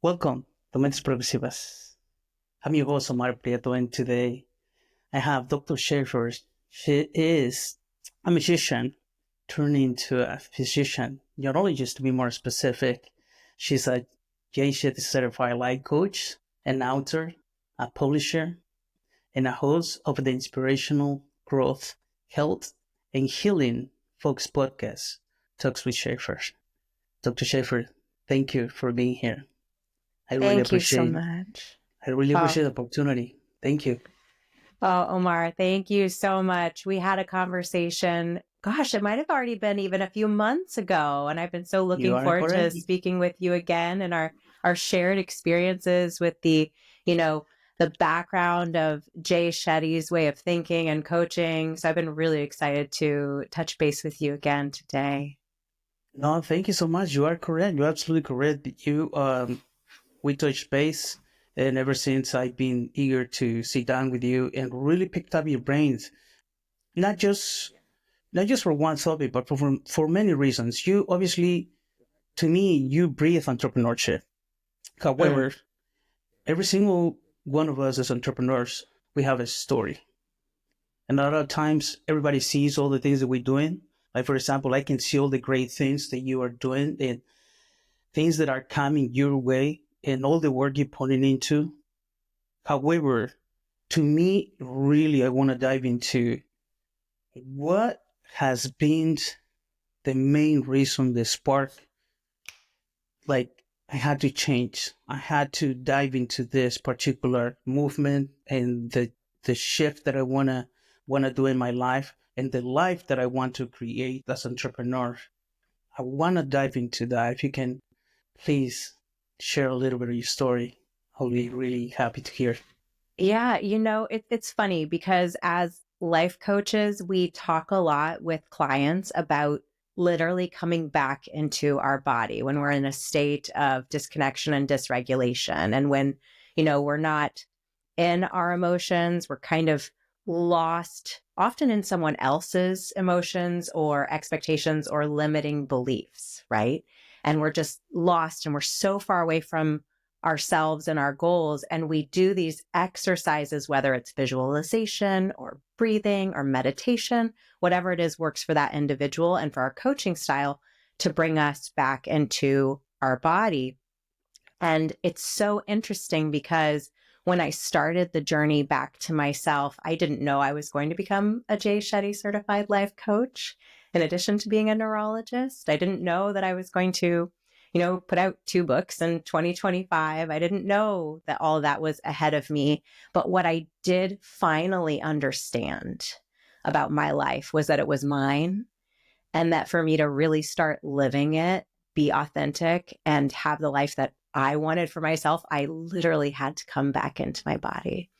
Welcome to Mentes Progresivas. I'm your host, Omar Prieto, and today I have Dr. Shafer. She is a musician turned into a physician, neurologist to be more specific. She's a JSHIT certified life coach, an author, a publisher, and a host of the inspirational growth, health, and healing folks podcast, Talks with Shafer. Dr. Shafer, thank you for being here. I really Thank you so appreciate much. I really Oh, appreciate the opportunity. Thank you. Omar, thank you so much. We had a conversation. Gosh, it might have already been even a few months ago. And I've been so You looking are forward to correct. speaking with you again and our shared experiences with you know, the background of Jay Shetty's way of thinking and coaching. So I've been really excited to touch base with you again today. No, thank you so much. You are correct. You're absolutely correct. We touched base, and ever since I've been eager to sit down with you and really picked up your brains, not just not just for one topic, but for many reasons. You obviously, to me, you breathe entrepreneurship. Mm. However, every single one of us as entrepreneurs, we have a story. And a lot of times, everybody sees all the things that we're doing. Like, for example, I can see all the great things that you are doing and things that are coming your way and all the work you're putting into. However, to me, really, I want to dive into what has been the main reason, the spark. Like, I had to change. I had to dive into this particular movement and the shift that I wanna do in my life and the life that I want to create as an entrepreneur. I wanna dive into that. If you can please share a little bit of your story, I'll be really happy to hear. Yeah, it's funny because as life coaches, we talk a lot with clients about literally coming back into our body when we're in a state of disconnection and dysregulation. And when, we're not in our emotions, we're kind of lost, often in someone else's emotions or expectations or limiting beliefs, right? And we're just lost and we're so far away from ourselves and our goals. And we do these exercises, whether it's visualization or breathing or meditation, whatever it is works for that individual and for our coaching style to bring us back into our body. And it's so interesting because when I started the journey back to myself, I didn't know I was going to become a Jay Shetty certified life coach. In addition to being a neurologist, I didn't know that I was going to, put out 2 books in 2025. I didn't know that all of that was ahead of me. But what I did finally understand about my life was that it was mine and that for me to really start living it, be authentic, and have the life that I wanted for myself, I literally had to come back into my body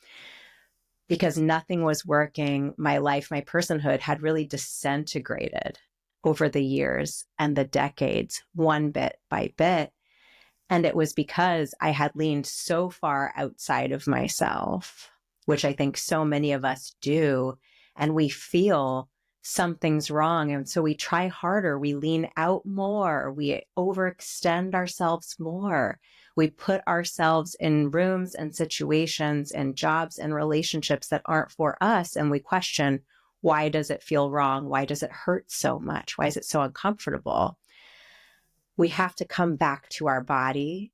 because nothing was working. My life, my personhood had really disintegrated over the years and the decades, one bit by bit. And it was because I had leaned so far outside of myself, which I think so many of us do. And we feel something's wrong. And so we try harder. We lean out more. We overextend ourselves more. We put ourselves in rooms and situations and jobs and relationships that aren't for us. And we question, why does it feel wrong? Why does it hurt so much? Why is it so uncomfortable? We have to come back to our body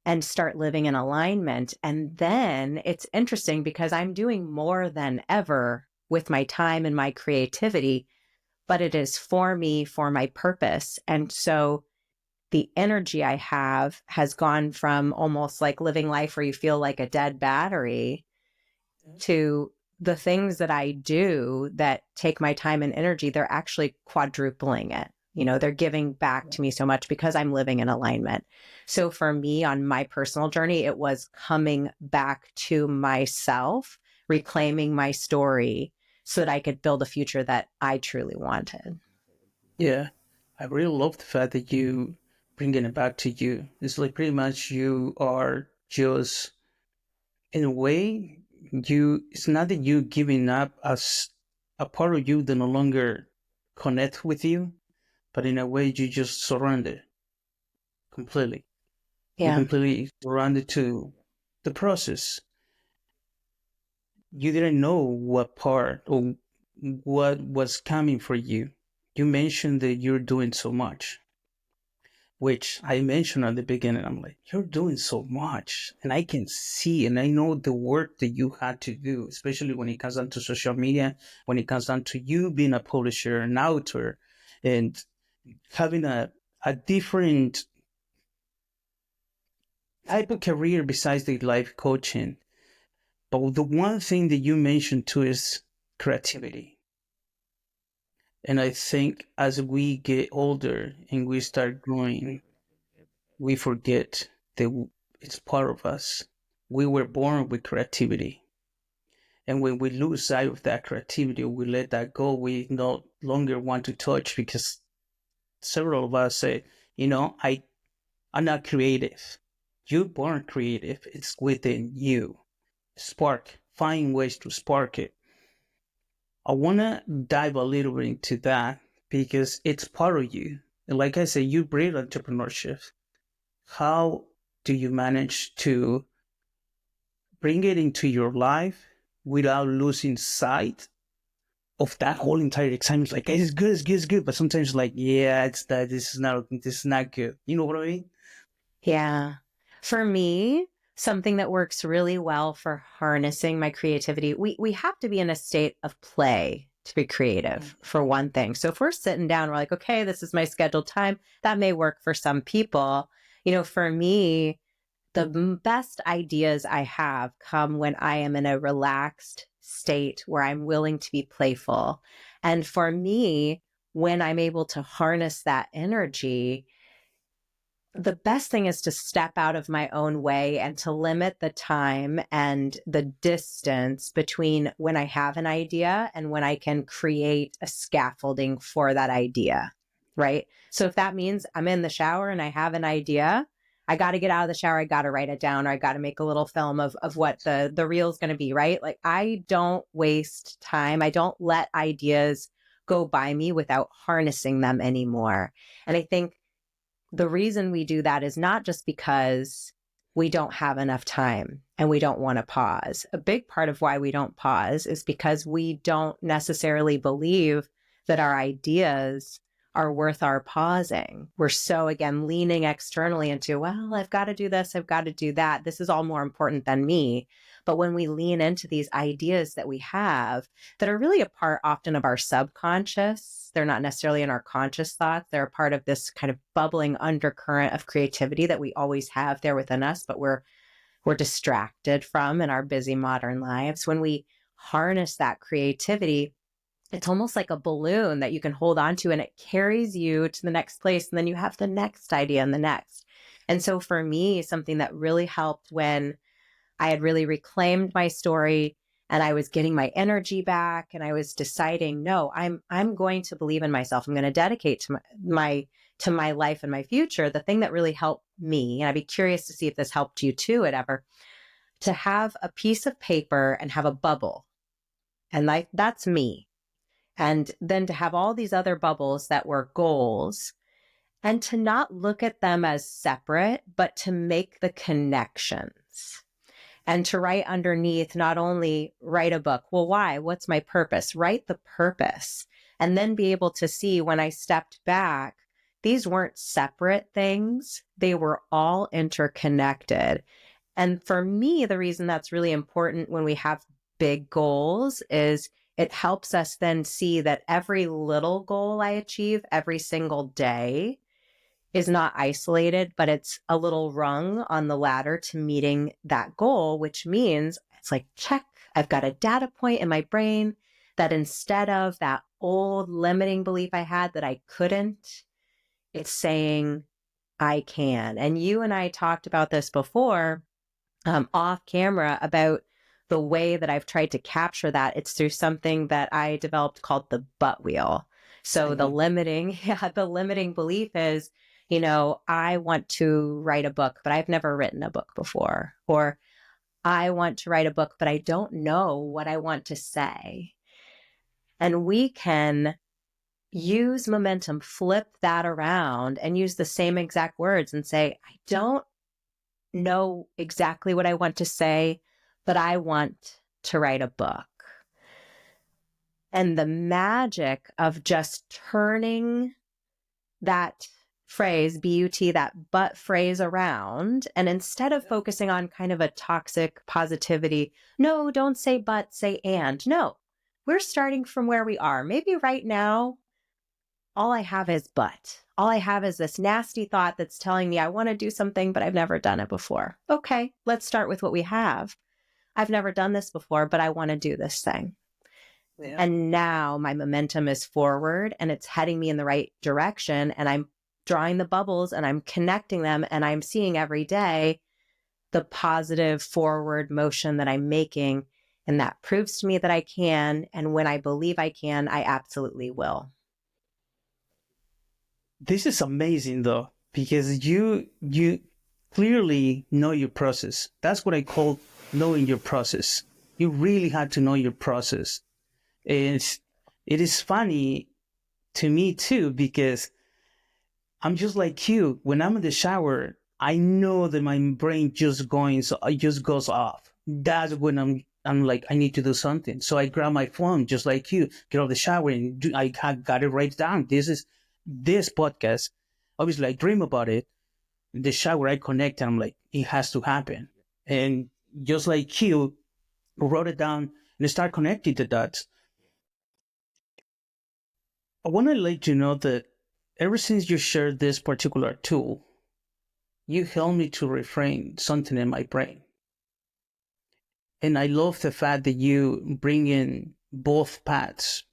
and start living in alignment. And then it's interesting because I'm doing more than ever with my time and my creativity, but it is for me, for my purpose. And so the energy I have has gone from almost like living life where you feel like a dead battery to the things that I do that take my time and energy, they're actually quadrupling it. They're giving back to me so much because I'm living in alignment. So for me on my personal journey, it was coming back to myself, reclaiming my story so that I could build a future that I truly wanted. Yeah, I really love the fact that you bringing it back to you. It's like pretty much you are just in a way it's not that you giving up as a part of you that no longer connect with you, but in a way you just surrender completely. You Yeah. completely surrounded to the process. You didn't know what part or what was coming for you. You mentioned that you're doing so much, which I mentioned at the beginning. I'm like, you're doing so much. And I can see and I know the work that you had to do, especially when it comes down to social media, when it comes down to you being a publisher, an author, and having a different type of career besides the life coaching. But the one thing that you mentioned too is creativity. And I think as we get older and we start growing, we forget that it's part of us. We were born with creativity. And when we lose sight of that creativity, we let that go, we no longer want to touch because several of us say, I'm not creative. You're born creative. It's within you. Spark. Find ways to spark it. I want to dive a little bit into that because it's part of you. And like I said, you breathe entrepreneurship. How do you manage to bring it into your life without losing sight of that whole entire excitement? Like, it's good, it's good, it's good. But sometimes, like, yeah, it's that this is not good. You know what I mean? Yeah. For me, something that works really well for harnessing my creativity, we have to be in a state of play to be creative, for one thing. So if we're sitting down, we're like, okay, this is my scheduled time, that may work for some people. For me, the best ideas I have come when I am in a relaxed state where I'm willing to be playful. And for me, when I'm able to harness that energy, the best thing is to step out of my own way and to limit the time and the distance between when I have an idea and when I can create a scaffolding for that idea. Right. So if that means I'm in the shower and I have an idea, I got to get out of the shower. I got to write it down, or I got to make a little film of what the reel is going to be. Right. Like, I don't waste time. I don't let ideas go by me without harnessing them anymore. And I think the reason we do that is not just because we don't have enough time and we don't want to pause. A big part of why we don't pause is because we don't necessarily believe that our ideas are worth our pausing. We're so, again, leaning externally into, well, I've got to do this, I've got to do that. This is all more important than me. But when we lean into these ideas that we have that are really a part often of our subconscious, they're not necessarily in our conscious thoughts. They're a part of this kind of bubbling undercurrent of creativity that we always have there within us, but we're distracted from in our busy modern lives. When we harness that creativity, it's almost like a balloon that you can hold on to, and it carries you to the next place. And then you have the next idea and the next. And so for me, something that really helped when I had really reclaimed my story and I was getting my energy back, and I was deciding, no, I'm going to believe in myself. I'm going to dedicate to my life and my future. The thing that really helped me, and I'd be curious to see if this helped you too, to have a piece of paper and have a bubble. And that's me. And then to have all these other bubbles that were goals, and to not look at them as separate, but to make the connections. And to write underneath, not only write a book, well, why? What's my purpose? Write the purpose. And then be able to see, when I stepped back, these weren't separate things. They were all interconnected. And for me, the reason that's really important when we have big goals is it helps us then see that every little goal I achieve every single day is not isolated, but it's a little rung on the ladder to meeting that goal, which means it's like, check, I've got a data point in my brain that instead of that old limiting belief I had that I couldn't, it's saying I can. And you and I talked about this before, off camera, about the way that I've tried to capture that. It's through something that I developed called the butt wheel. So the limiting belief is, I want to write a book, but I've never written a book before. Or I want to write a book, but I don't know what I want to say. And we can use momentum, flip that around and use the same exact words and say, I don't know exactly what I want to say, but I want to write a book. And the magic of just turning that phrase, BUT, that but phrase around, and instead of focusing on kind of a toxic positivity, no, don't say but, say and. No, we're starting from where we are. Maybe right now, all I have is but. All I have is this nasty thought that's telling me I want to do something, but I've never done it before. Okay, let's start with what we have. I've never done this before, but I want to do this thing. Yeah. And now my momentum is forward and it's heading me in the right direction. And I'm drawing the bubbles and I'm connecting them and I'm seeing every day the positive forward motion that I'm making. And that proves to me that I can. And when I believe I can, I absolutely will. This is amazing though, because you clearly know your process. That's what I call knowing your process. You really had to know your process. And it is funny to me too, because I'm just like you. When I'm in the shower, I know that my brain just goes off. That's when I'm like, I need to do something. So I grab my phone, just like you, get out of the shower, and I got it right down. This podcast. Obviously, I dream about it. In the shower, I connect, and I'm like, it has to happen. And just like you, wrote it down and start connecting the dots. I want to let you know that ever since you shared this particular tool, you helped me to reframe something in my brain. And I love the fact that you bring in both paths,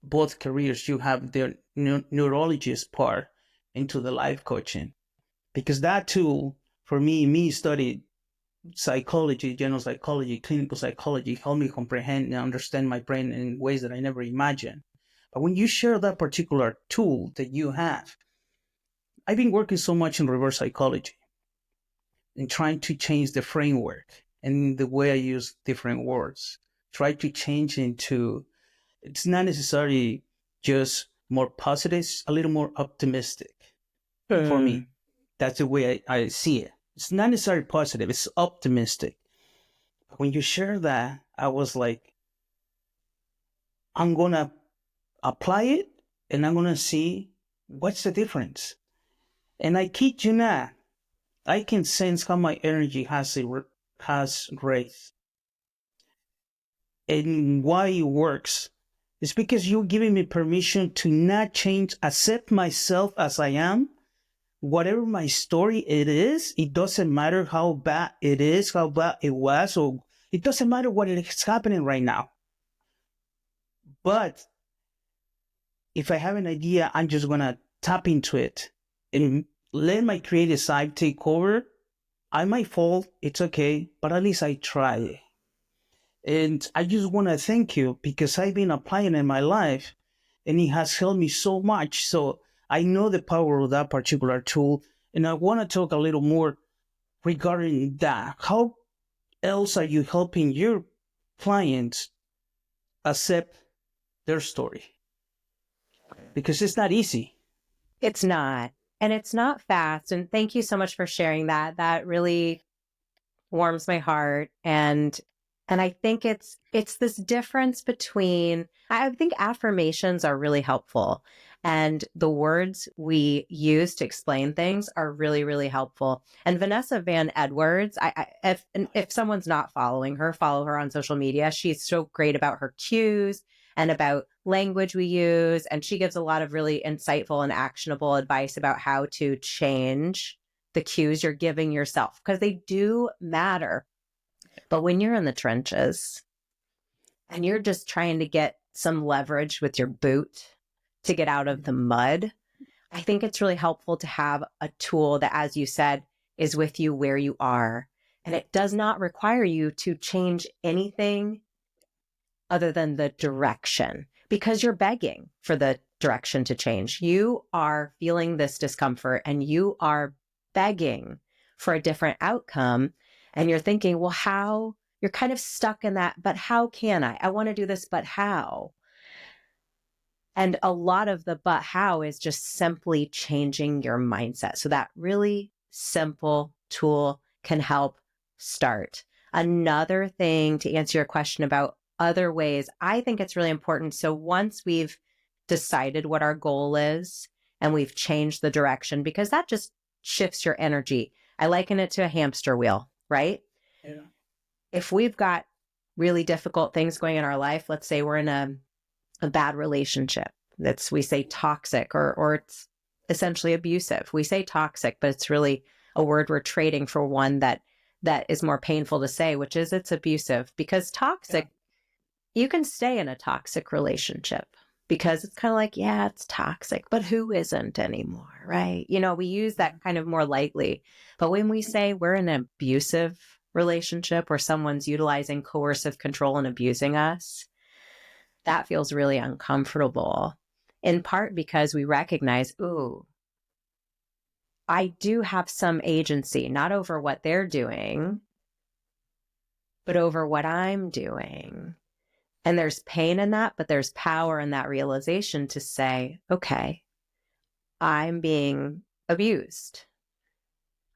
both careers. You have the neurologist part into the life coaching. Because that tool, for me studied psychology, general psychology, clinical psychology, helped me comprehend and understand my brain in ways that I never imagined. But when you share that particular tool that you have, I've been working so much in reverse psychology and trying to change the framework and the way I use different words. Try to change into, it's not necessarily just more positive, it's a little more optimistic for me. That's the way I see it. It's not necessarily positive, it's optimistic. When you share that, I was like, I'm going to apply it and I'm going to see what's the difference. And I kid you not, I can sense how my energy has raised. And why it works is because you're giving me permission to not change, accept myself as I am. Whatever my story it is, it doesn't matter how bad it is, how bad it was, or it doesn't matter what is happening right now. But if I have an idea, I'm just gonna tap into it and let my creative side take over. I might fall, it's okay, but at least I try. And I just want to thank you because I've been applying in my life and it has helped me so much. So I know the power of that particular tool. And I want to talk a little more regarding that. How else are you helping your clients accept their story? Because it's not easy. It's not. And it's not fast. And thank you so much for sharing that. That really warms my heart. And I think it's this difference between, I think affirmations are really helpful. And the words we use to explain things are really, really helpful. And Vanessa Van Edwards, if someone's not following her, follow her on social media. She's so great about her cues and about language we use. And she gives a lot of really insightful and actionable advice about how to change the cues you're giving yourself because they do matter. But when you're in the trenches and you're just trying to get some leverage with your boot to get out of the mud, I think it's really helpful to have a tool that, as you said, is with you where you are. And it does not require you to change anything other than the direction because you're begging for the direction to change. You are feeling this discomfort and you are begging for a different outcome. And you're thinking, well, how? You're kind of stuck in that, but how can I? I want to do this, but how? And a lot of the but how is just simply changing your mindset. So that really simple tool can help start. Another thing to answer your question about other ways, I think it's really important. So once we've decided what our goal is and we've changed the direction, because that just shifts your energy. I liken it to a hamster wheel, right? Yeah. If we've got really difficult things going in our life, let's say we're in a bad relationship that's, we say toxic, or it's essentially abusive. We say toxic, but it's really a word we're trading for one that is more painful to say, which is it's abusive. Because toxic, you can stay in a toxic relationship because it's kind of like, yeah, it's toxic, but who isn't anymore, right? You know, we use that kind of more lightly. But when we say we're in an abusive relationship where someone's utilizing coercive control and abusing us, that feels really uncomfortable, in part because we recognize, ooh, I do have some agency, not over what they're doing, but over what I'm doing. And there's pain in that, but there's power in that realization to say, okay, I'm being abused.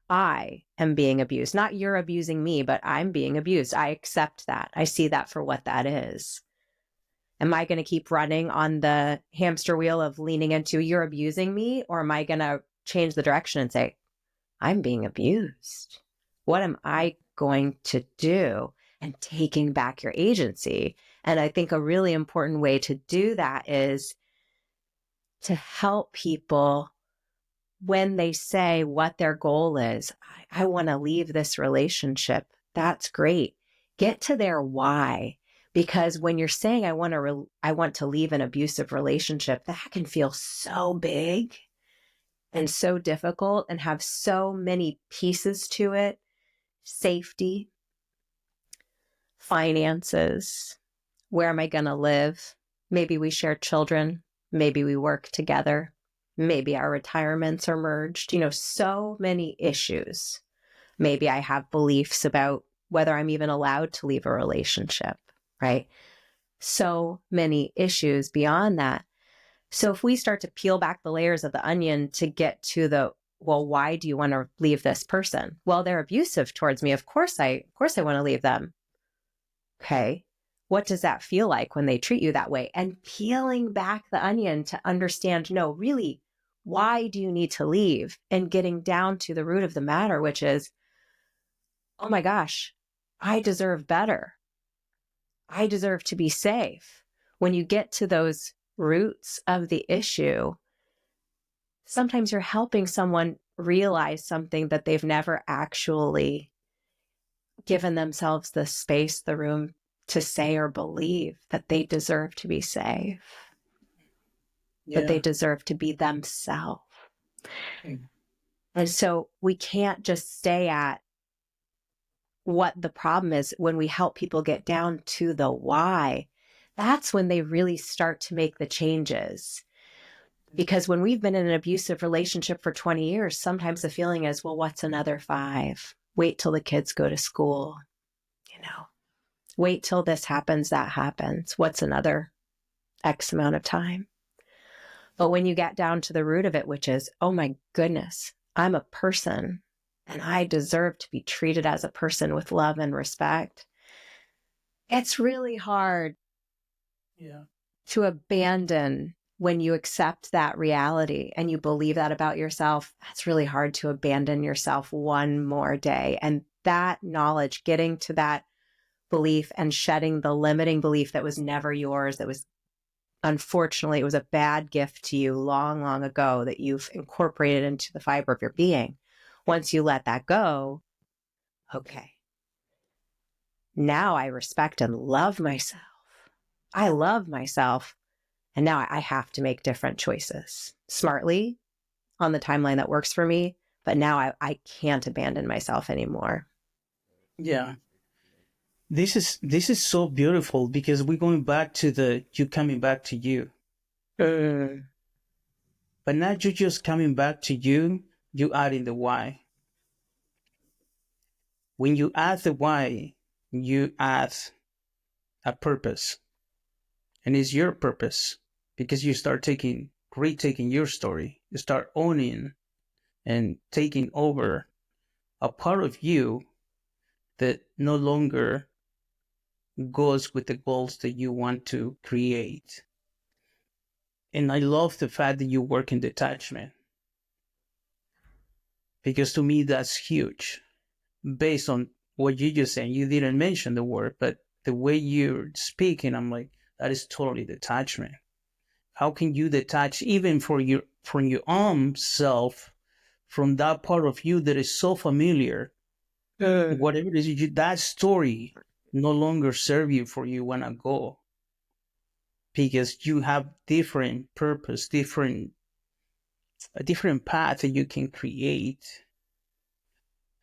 I am being abused. Not you're abusing me, but I'm being abused. I accept that. I see that for what that is. Am I going to keep running on the hamster wheel of leaning into you're abusing me? Or am I going to change the direction and say, I'm being abused? What am I going to do? And taking back your agency. And I think a really important way to do that is to help people when they say what their goal is. I want to leave this relationship. That's great. Get to their why. Because when you're saying I want to leave an abusive relationship, that can feel so big and so difficult and have so many pieces to it. Safety, finances, where am I going to live? Maybe we share children. Maybe we work together. Maybe our retirements are merged. You know, so many issues. Maybe I have beliefs about whether I'm even allowed to leave a relationship, right? So many issues beyond that. So if we start to peel back the layers of the onion to get to the, well, why do you want to leave this person? Well, they're abusive towards me. Of course I want to leave them. Okay. What does that feel like when they treat you that way? And peeling back the onion to understand, no, really, why do you need to leave? And getting down to the root of the matter, which is, oh my gosh, I deserve better. I deserve to be safe. When you get to those roots of the issue, sometimes you're helping someone realize something that they've never actually given themselves the space, the room to say or believe, that they deserve to be safe, that they deserve to be themselves. And so we can't just stay at what the problem is. When we help people get down to the why, that's when they really start to make the changes. Because when we've been in an abusive relationship for 20 years, sometimes the feeling is, well, what's another 5? Wait till the kids go to school, you know, wait till this happens, that happens. What's another X amount of time? But when you get down to the root of it, which is, oh my goodness, I'm a person and I deserve to be treated as a person with love and respect. It's really hard to abandon when you accept that reality and you believe that about yourself. That's really hard to abandon yourself one more day. And that knowledge, getting to that belief and shedding the limiting belief that was never yours, that was, unfortunately, it was a bad gift to you long, long ago that you've incorporated into the fiber of your being. Once you let that go, okay, now I respect and love myself. I love myself. And now I have to make different choices smartly on the timeline that works for me. But now I can't abandon myself anymore. Yeah. This is so beautiful because we're going back to the you coming back to you. But not you just coming back to you adding the why. When you add the why, you add a purpose. And it's your purpose because you start retaking your story. You start owning and taking over a part of you that no longer goes with the goals that you want to create. And I love the fact that you work in detachment, because to me that's huge. Based on what you just said, you didn't mention the word, but the way you're speaking, I'm like, that is totally detachment. How can you detach even from your own self, from that part of you that is so familiar? Whatever it is, that story no longer serve you for you wanna go, because you have different purpose, a different path that you can create.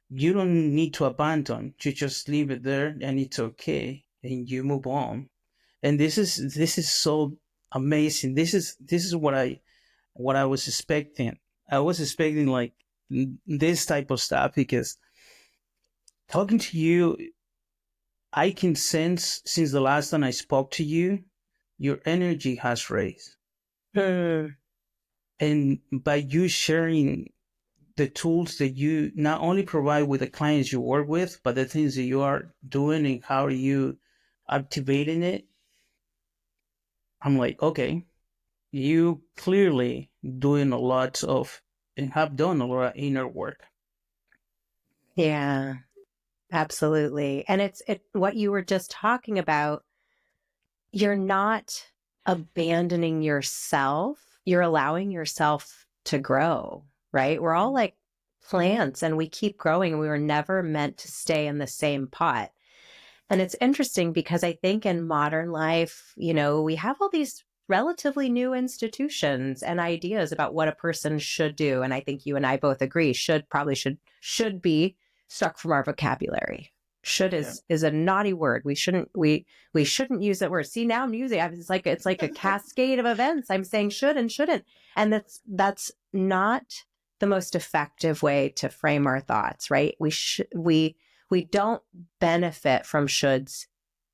You don't need to abandon. You just leave it there, and it's okay, and you move on. And this is so amazing. This is what I was expecting. I was expecting like this type of stuff, because talking to you, I can sense since the last time I spoke to you, your energy has raised. And by you sharing the tools that you not only provide with the clients you work with, but the things that you are doing and how are you activating it, I'm like, okay, you clearly doing a lot of and have done a lot of inner work. Yeah, absolutely. And it's what you were just talking about. You're not abandoning yourself. You're allowing yourself to grow, right? We're all like plants and we keep growing, and we were never meant to stay in the same pot. And it's interesting because I think in modern life, we have all these relatively new institutions and ideas about what a person should do. And I think you and I both agree should be struck from our vocabulary. Should Yeah. is a naughty word. We shouldn't use that word. See, now I'm using it. It's like a cascade of events. I'm saying should and shouldn't. And that's not the most effective way to frame our thoughts, right? We don't benefit from shoulds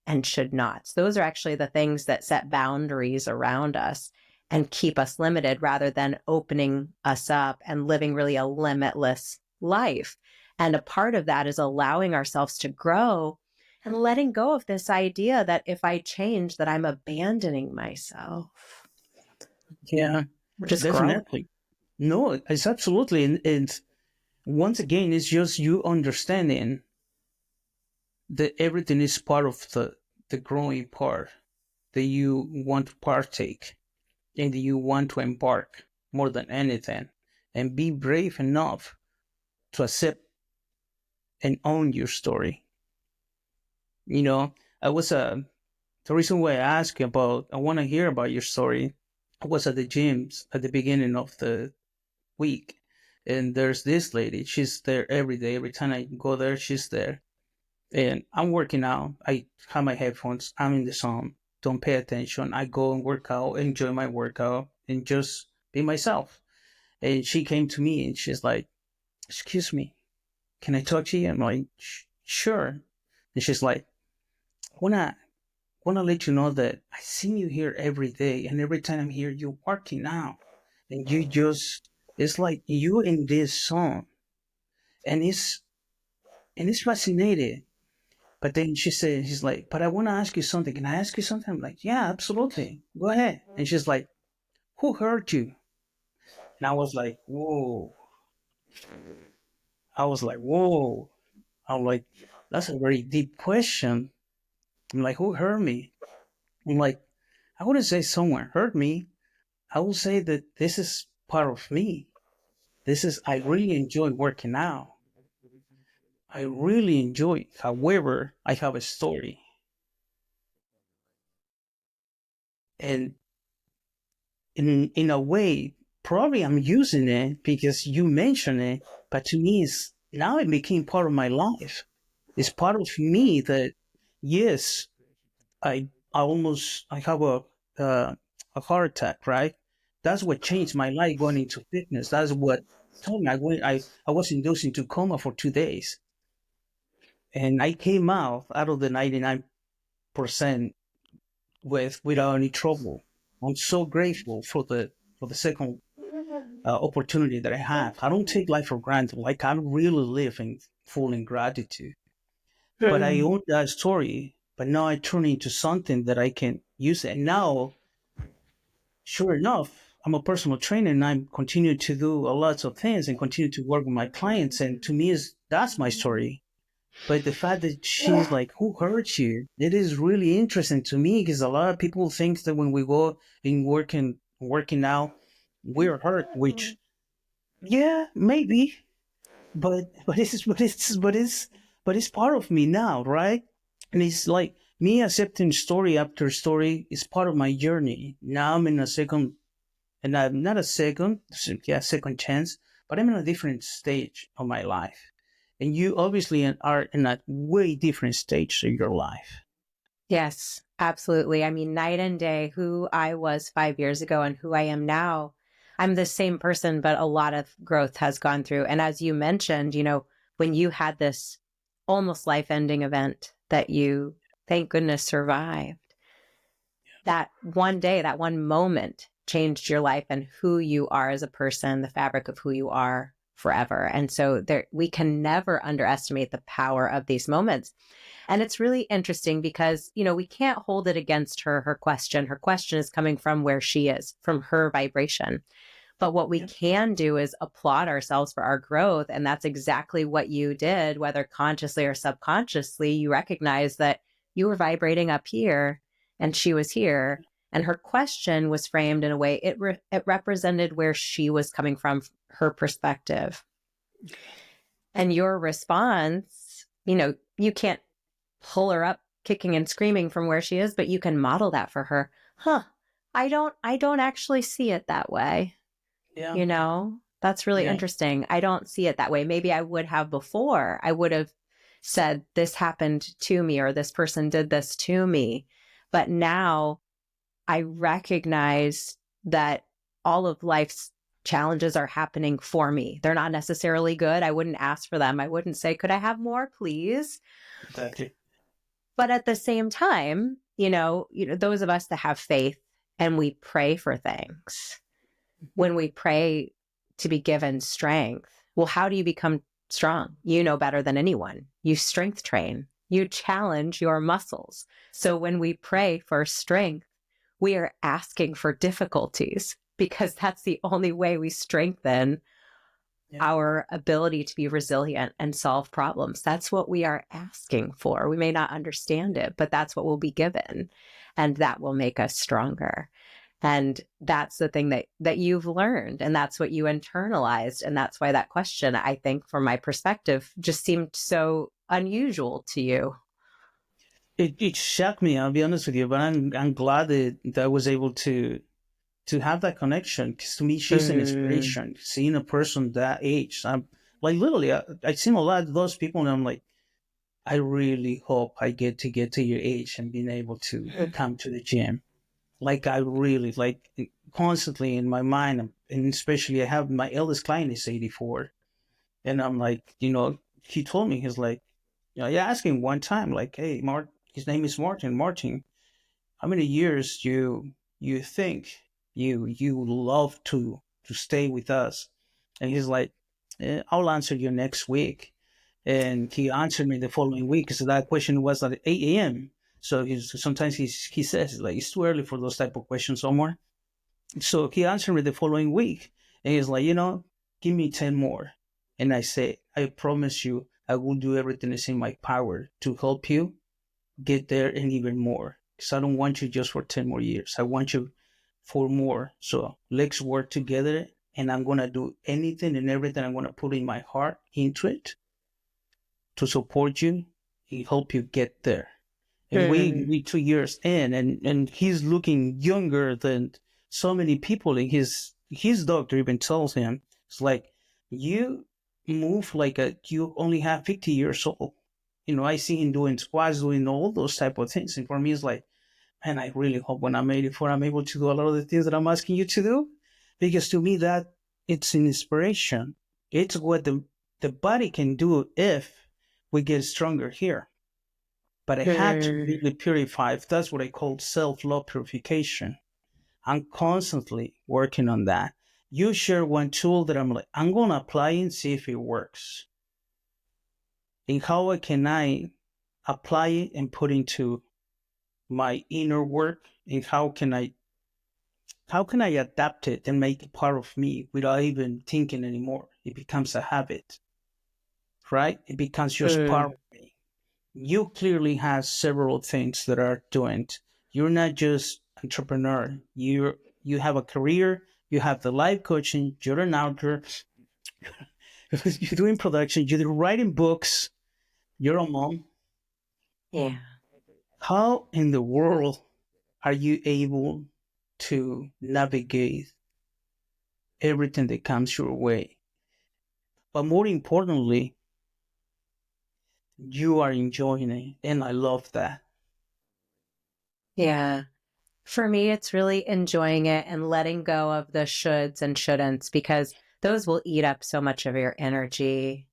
and should nots. Those are actually the things that set boundaries around us and keep us limited, rather than opening us up and living really a limitless life. And a part of that is allowing ourselves to grow and letting go of this idea that if I change, that I'm abandoning myself. Yeah, We're just growing. definitely. No, it's absolutely. And once again, it's just you understanding that everything is part of the growing part that you want to partake and that you want to embark more than anything, and be brave enough to accept and own your story. You know, I was the reason why I want to hear about your story. I was at the gyms at the beginning of the week, and there's this lady. She's there every day. Every time I go there, she's there. And I'm working out. I have my headphones. I'm in the zone. Don't pay attention. I go and work out, enjoy my workout, and just be myself. And she came to me and she's like, "Excuse me, can I talk to you?" I'm like, "Sure." And she's like, "Wanna let you know that I see you here every day, and every time I'm here, you're working out, and it's like you in this song, and it's fascinating." But then she's like, "But I want to ask you something. Can I ask you something?" I'm like, "Yeah, absolutely. Go ahead." And she's like, "Who hurt you?" And I was like, "Whoa." I was like, "Whoa." I'm like, "That's a very deep question." I'm like, "Who hurt me?" I'm like, "I wouldn't say someone hurt me. I would say that this is part of me. I really enjoy working out. I really enjoy. However, I have a story. And in a way, probably I'm using it because you mentioned it, but to me, now it became part of my life. It's part of me that, yes, I have a heart attack, right? That's what changed my life going into fitness. That's what told me I was induced into coma for 2 days, and I came out of the 99% without any trouble. I'm so grateful for the second. opportunity that I have. I don't take life for granted. Like, I really live in full in gratitude. But I own that story. But now I turn into something that I can use. And now, sure enough, I'm a personal trainer and I continue to do a lot of things and continue to work with my clients. And to me, that's my story. But the fact that she's like, who hurt you? It is really interesting to me because a lot of people think that when we go in working out, we're hurt, which, yeah, maybe, but it's part of me now, right? And it's like me accepting story after story is part of my journey. Now I'm in a second, and I'm not a second, yeah, second chance, but I'm in a different stage of my life. And you obviously are in a way different stage of your life. Yes, absolutely. I mean, night and day, who I was 5 years ago and who I am now, I'm the same person, but a lot of growth has gone through. And as you mentioned, when you had this almost life ending event that you, thank goodness, survived, that one day, that one moment changed your life and who you are as a person, the fabric of who you are forever. And so we can never underestimate the power of these moments. And it's really interesting because, we can't hold it against her, her question. Her question is coming from where she is, from her vibration. But what we can do is applaud ourselves for our growth. And that's exactly what you did, whether consciously or subconsciously. You recognize that you were vibrating up here and she was here. And her question was framed in a way it represented where she was coming from, her perspective. And your response, you can't pull her up kicking and screaming from where she is, but you can model that for her. I don't actually see it that way. Yeah. That's really Yeah. interesting. I don't see it that way. Maybe I would have before. I would have said, this happened to me, or this person did this to me. But now I recognize that all of life's challenges are happening for me. They're not necessarily good. I wouldn't ask for them. I wouldn't say, could I have more, please? Exactly. But at the same time, those of us that have faith and we pray for things, when we pray to be given strength, well, how do you become strong? You know better than anyone. You strength train, you challenge your muscles. So when we pray for strength, we are asking for difficulties because that's the only way we strengthen our ability to be resilient and solve problems. That's what we are asking for. We may not understand it, but that's what will be given. And that will make us stronger. And that's the thing that you've learned. And that's what you internalized. And that's why that question, I think, from my perspective, just seemed so unusual to you. It shocked me, I'll be honest with you, but I'm glad that I was able to have that connection, because to me she's an inspiration. Seeing a person that age, I'm like, literally, I've seen a lot of those people and I'm like, I really hope I get to your age and being able to come to the gym. Like, I really like constantly in my mind, and especially I have my eldest client is 84, and I'm like, he told me, he's like, yeah, ask him one time, like, hey, Mark, his name is Martin, how many years you think you love to stay with us? And he's like, I'll answer you next week. And he answered me the following week, because that question was at 8 a.m. So sometimes he says, like, it's too early for those type of questions, Omar. So he answered me the following week, and he's like, give me 10 more. And I say, I promise you, I will do everything that's in my power to help you get there and even more. Because I don't want you just for 10 more years. I want you for more. So let's work together, and I'm going to do anything and everything I'm going to put in my heart into it to support you and help you get there. And we 2 years in, and he's looking younger than so many people. And his doctor even tells him, it's like, you move like you only have 50 years old. I see him doing squats, doing all those type of things. And for me, it's like, man, I really hope when I'm 84, I'm able to do a lot of the things that I'm asking you to do. Because to me, that it's an inspiration. It's what the body can do if we get stronger here. But I had to really purify. That's what I call self-love purification. I'm constantly working on that. you share one tool that I'm like, I'm going to apply and see if it works. And how can I apply it and put into my inner work? And how can I adapt it and make it part of me without even thinking anymore? It becomes a habit, right? It becomes just part of me. You clearly have several things that are doing. You're not just entrepreneur. You have a career. You have the life coaching. You're an author. You're doing production. You're writing books. You're a mom. Yeah. How in the world are you able to navigate everything that comes your way? But more importantly, you are enjoying it. And I love that. Yeah. For me, it's really enjoying it and letting go of the shoulds and shouldn'ts, because those will eat up so much of your energy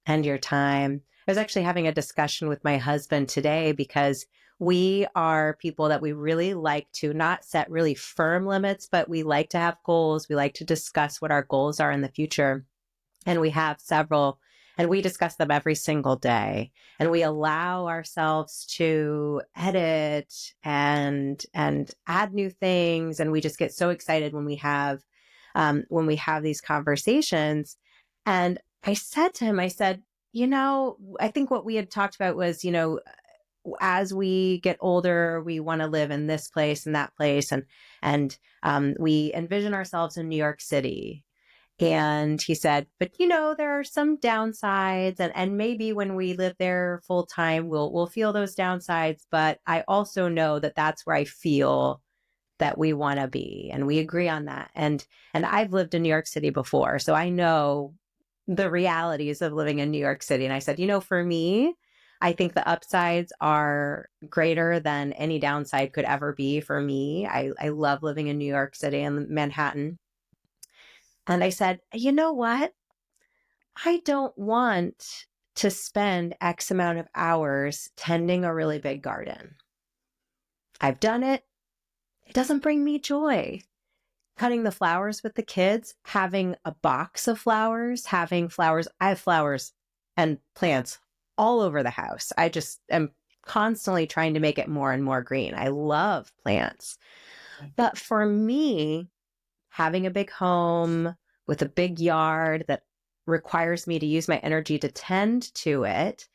and your time. I was actually having a discussion with my husband today because we are people that we really like to not set really firm limits, but we like to have goals. We like to discuss what our goals are in the future. And we have several, and we discuss them every single day. And we allow ourselves to edit and add new things. And we just get so excited when we have these conversations. And I said to him, I said, I think what we had talked about was, as we get older, we want to live in this place and that place, and we envision ourselves in New York City. And he said, but there are some downsides, and maybe when we live there full time, we'll feel those downsides. But I also know that that's where I feel that we want to be, and we agree on that. And I've lived in New York City before, so I know the realities of living in New York City. And I said, for me, I think the upsides are greater than any downside could ever be for me. I love living in New York City and Manhattan. And I said, you know what? I don't want to spend X amount of hours tending a really big garden. I've done it. It doesn't bring me joy. Cutting the flowers with the kids, having a box of flowers, having flowers. I have flowers and plants all over the house. I just am constantly trying to make it more and more green. I love plants. But for me, having a big home with a big yard that requires me to use my energy to tend to it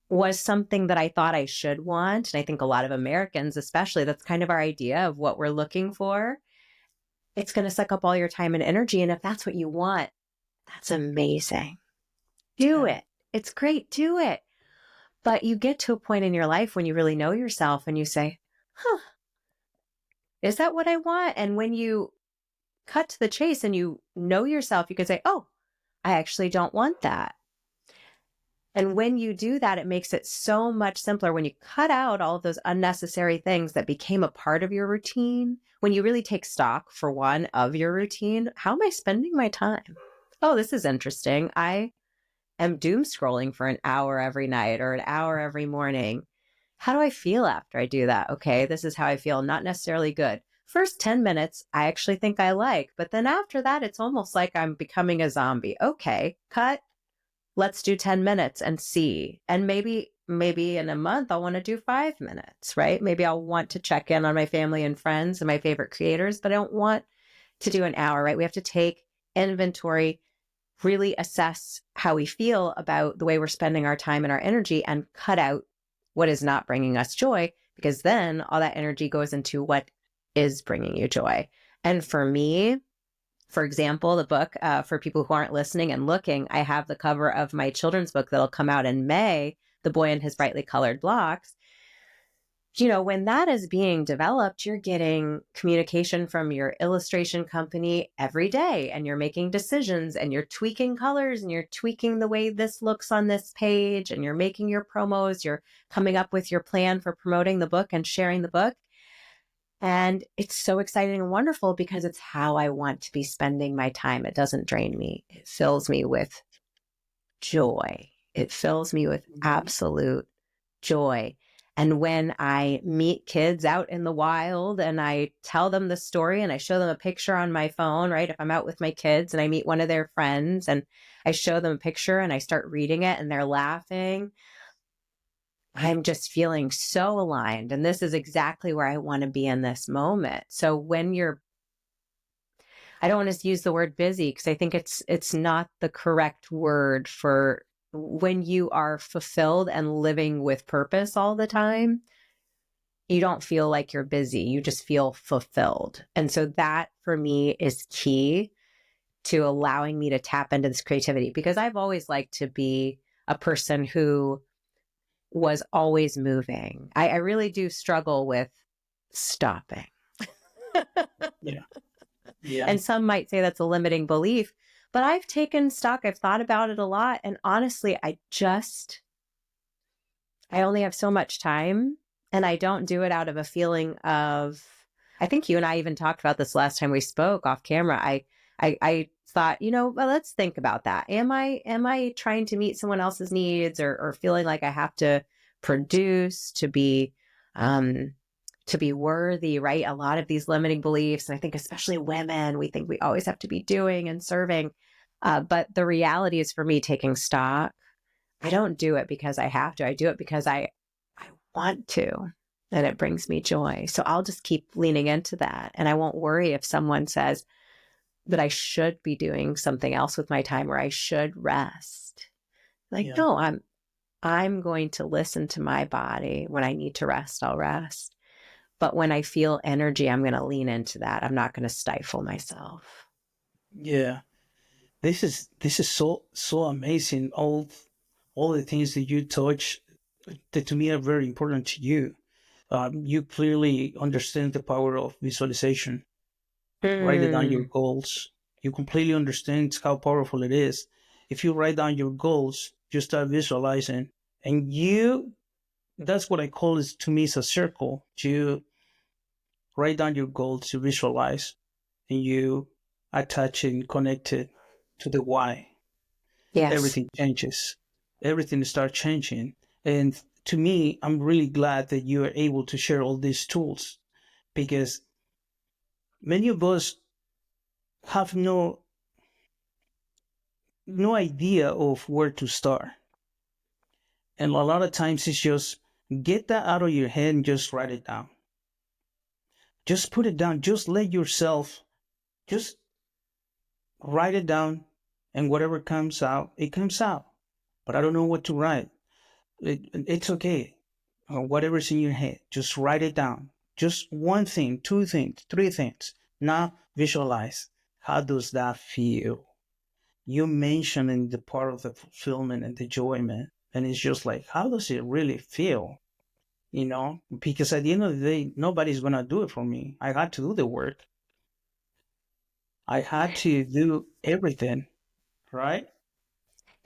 was something that I thought I should want. And I think a lot of Americans, especially, that's kind of our idea of what we're looking for. It's going to suck up all your time and energy. And if that's what you want, that's amazing. Do it. It's great. Do it. But you get to a point in your life when you really know yourself and you say, is that what I want? And when you cut to the chase and you know yourself, you can say, oh, I actually don't want that. And when you do that, it makes it so much simpler when you cut out all of those unnecessary things that became a part of your routine. When you really take stock, for one, of your routine, how am I spending my time? Oh, this is interesting. I am doom scrolling for an hour every night or an hour every morning. How do I feel after I do that? Okay, this is how I feel. Not necessarily good. First 10 minutes, I actually think I like. But then after that, it's almost like I'm becoming a zombie. Okay, cut. Let's do 10 minutes and see. And maybe in a month, I'll want to do 5 minutes, right? Maybe I'll want to check in on my family and friends and my favorite creators, but I don't want to do an hour, right? We have to take inventory, really assess how we feel about the way we're spending our time and our energy, and cut out what is not bringing us joy, because then all that energy goes into what is bringing you joy. And for me, for example, the book, for people who aren't listening and looking, I have the cover of my children's book that'll come out in May, The Boy and His Brightly Colored Blocks. When that is being developed, you're getting communication from your illustration company every day, and you're making decisions, and you're tweaking colors, and you're tweaking the way this looks on this page, and you're making your promos, you're coming up with your plan for promoting the book and sharing the book. And it's so exciting and wonderful because it's how I want to be spending my time. It doesn't drain me. It fills me with joy. It fills me with absolute joy. And when I meet kids out in the wild and I tell them the story and I show them a picture on my phone, right? If I'm out with my kids and I meet one of their friends and I show them a picture and I start reading it and they're laughing, I'm just feeling so aligned. And this is exactly where I want to be in this moment. So when you're, I don't want to use the word busy because I think it's not the correct word for when you are fulfilled and living with purpose all the time. You don't feel like you're busy. You just feel fulfilled. And so that for me is key to allowing me to tap into this creativity, because I've always liked to be a person who was always moving. I really do struggle with stopping. Yeah. Yeah. And some might say that's a limiting belief, but I've taken stock. I've thought about it a lot. And honestly, I only have so much time, and I don't do it out of a feeling of, I think you and I even talked about this last time we spoke off camera. I thought, well, let's think about that. Am I trying to meet someone else's needs, or feeling like I have to produce to be worthy, right? A lot of these limiting beliefs. And I think especially women, we think we always have to be doing and serving. But the reality is, for me, taking stock, I don't do it because I have to. I do it because I want to, and it brings me joy. So I'll just keep leaning into that. And I won't worry if someone says that I should be doing something else with my time, or I should rest. Like, Yeah. no, I'm going to listen to my body. When I need to rest, I'll rest. But when I feel energy, I'm going to lean into that. I'm not going to stifle myself. Yeah. This is so amazing. All the things that you touch that to me are very important to you. You clearly understand the power of visualization. Write it down your goals. You completely understand how powerful it is. If you write down your goals, you start visualizing, and that's what I call it. To me, it's a circle. You write down your goals, you visualize, and you attach and connect it to the why. Yes. Everything changes. Everything starts changing. And to me, I'm really glad that you are able to share all these tools, because many of us have no idea of where to start. And a lot of times it's just get that out of your head and just write it down. Just put it down. Just let yourself just write it down, and whatever comes out, it comes out. But I don't know what to write. It's okay. Whatever's in your head, just write it down. Just one thing, two things, three things. Now visualize. How does that feel? You mentioning the part of the fulfillment and the enjoyment, and it's just like, how does it really feel? Because at the end of the day, nobody's gonna do it for me. I had to do the work. I had to do everything, right?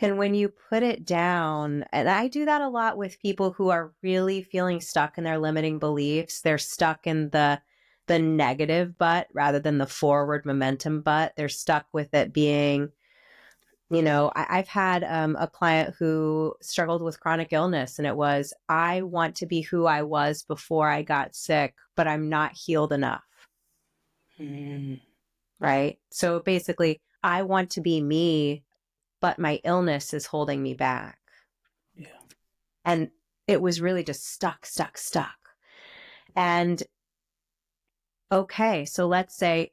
And when you put it down, and I do that a lot with people who are really feeling stuck in their limiting beliefs, they're stuck in the negative but rather than the forward momentum but. They're stuck with it being, I've had a client who struggled with chronic illness, and it was, I want to be who I was before I got sick, but I'm not healed enough. Mm, Right? So basically, I want to be me, but my illness is holding me back. yeah, And it was really just stuck, stuck, stuck. And okay, so let's say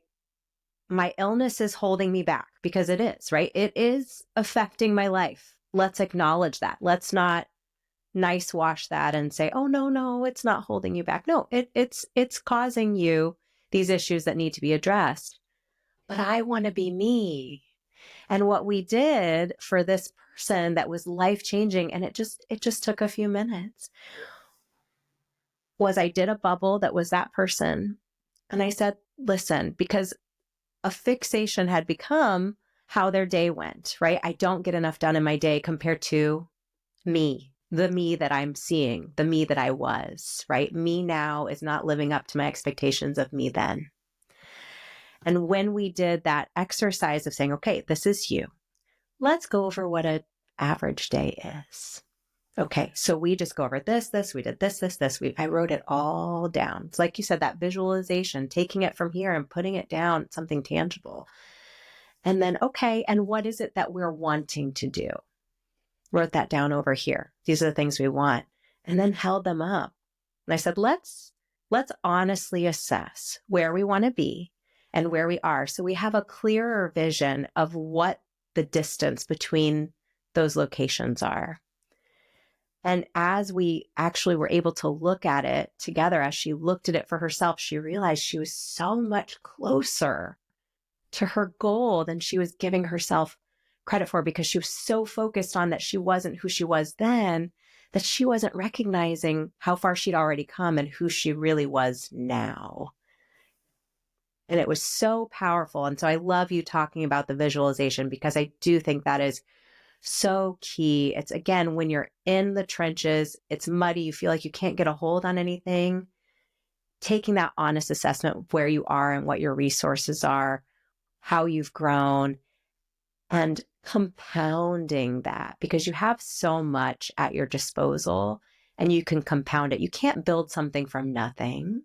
my illness is holding me back, because it is, right? It is affecting my life. Let's acknowledge that. Let's not nice wash that and say, oh, no, it's not holding you back. No, it's causing you these issues that need to be addressed. But I want to be me. And what we did for this person that was life changing, and it just took a few minutes, was I did a bubble that was that person. And I said, listen, because a fixation had become how their day went, right? I don't get enough done in my day compared to me, the me that I'm seeing, the me that I was, right? Me now is not living up to my expectations of me then. And when we did that exercise of saying, okay, this is you, let's go over what an average day is. Okay, so we just go over this, we did this. I wrote it all down. It's like you said, that visualization, taking it from here and putting it down, something tangible. And then, okay, and what is it that we're wanting to do? Wrote that down over here. These are the things we want. And then held them up. And I said, let's honestly assess where we want to be and where we are. So we have a clearer vision of what the distance between those locations are. And as we actually were able to look at it together, as she looked at it for herself, she realized she was so much closer to her goal than she was giving herself credit for, because she was so focused on that she wasn't who she was then, that she wasn't recognizing how far she'd already come and who she really was now. And it was so powerful. And so I love you talking about the visualization, because I do think that is so key. It's, again, when you're in the trenches, it's muddy, you feel like you can't get a hold on anything. Taking that honest assessment of where you are and what your resources are, how you've grown, and compounding that, because you have so much at your disposal and you can compound it. You can't build something from nothing,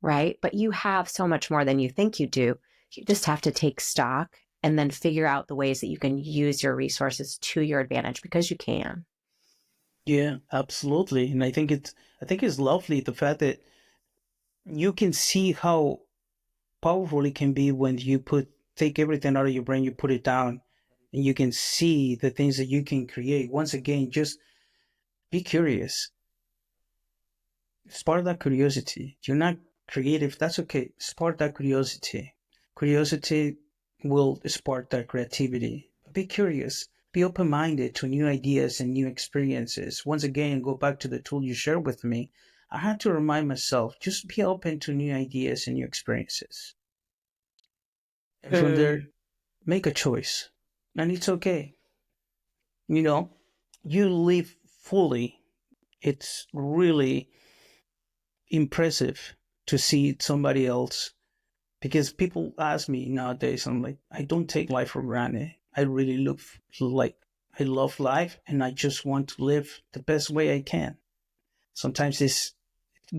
right? But you have so much more than you think you do. You just have to take stock and then figure out the ways that you can use your resources to your advantage, because you can. Yeah, absolutely. And I think it's lovely the fact that you can see how powerful it can be when you take everything out of your brain, you put it down, and you can see the things that you can create. Once again, just be curious. Spark that curiosity. You're not creative, that's okay. Spark that curiosity. Curiosity will spark that creativity. Be curious. Be open minded to new ideas and new experiences. Once again, go back to the tool you shared with me. I had to remind myself, just be open to new ideas and new experiences. And from there, make a choice. And it's okay. You know, you live fully. It's really impressive to see somebody else, because people ask me nowadays, I'm like, I don't take life for granted. I really look like I love life and I just want to live the best way I can. Sometimes this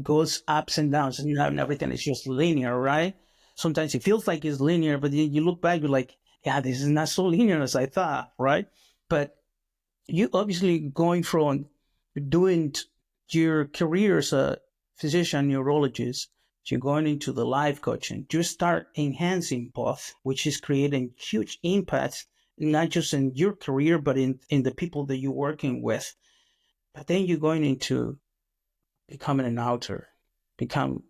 goes ups and downs, and not everything is just linear, right? Sometimes it feels like it's linear, but then you look back, you're like, yeah, this is not so linear as I thought, right? But you obviously going from doing your career as a physician neurologist, you're going into the life coaching, you start enhancing both, which is creating huge impact, not just in your career, but in the people that you're working with. But then you're going into becoming an author, become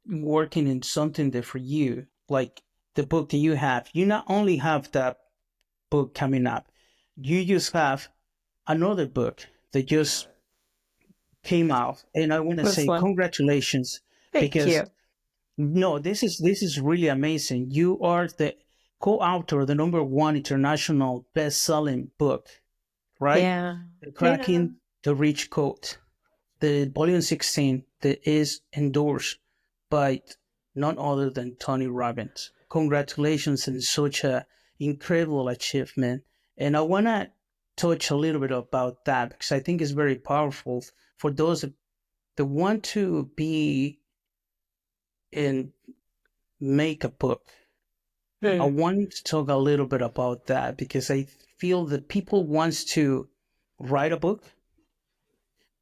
working in something that for you, like the book that you have, you not only have that book coming up, you just have another book that just came out, and I want to This say one. congratulations, Thank because you. no, this is really amazing. You are the co-author of the #1 international best-selling book, right? Yeah. The Yeah. Cracking the Rich Code, the volume 16 that is endorsed by none other than Tony Robbins. Congratulations on such a incredible achievement. And I want to touch a little bit about that, because I think it's very powerful for those that want to be and make a book. I want to talk a little bit about that, because I feel that people wants to write a book,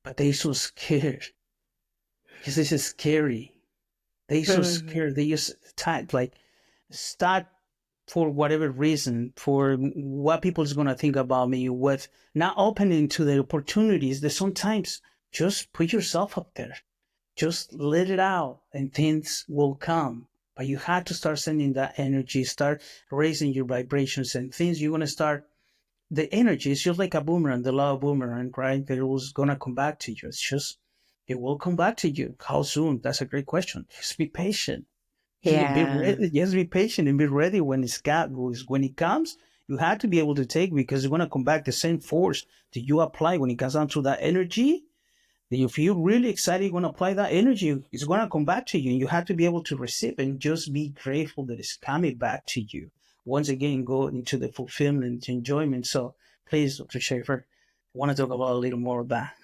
but they're so scared, because this is scary. They so scared. They just start for whatever reason, for what people is gonna think about me, with not opening to the opportunities that sometimes just put yourself up there. Just let it out and things will come. But you have to start sending that energy, start raising your vibrations, and things you're gonna start. The energy is just like a boomerang, the law of boomerang, right? That it was gonna come back to you. It's just, it will come back to you. How soon? That's a great question. Just be patient. Be Yeah. ready. Just be patient and be ready when when it comes. You have to be able to take, because it's gonna come back the same force that you apply when it comes down to that energy. If you're really excited, you're gonna apply that energy. It's gonna come back to you, and you have to be able to receive and just be grateful that it's coming back to you. Once again, go into the fulfillment, enjoyment. So please, Dr. Shafer, want to talk about a little more of that.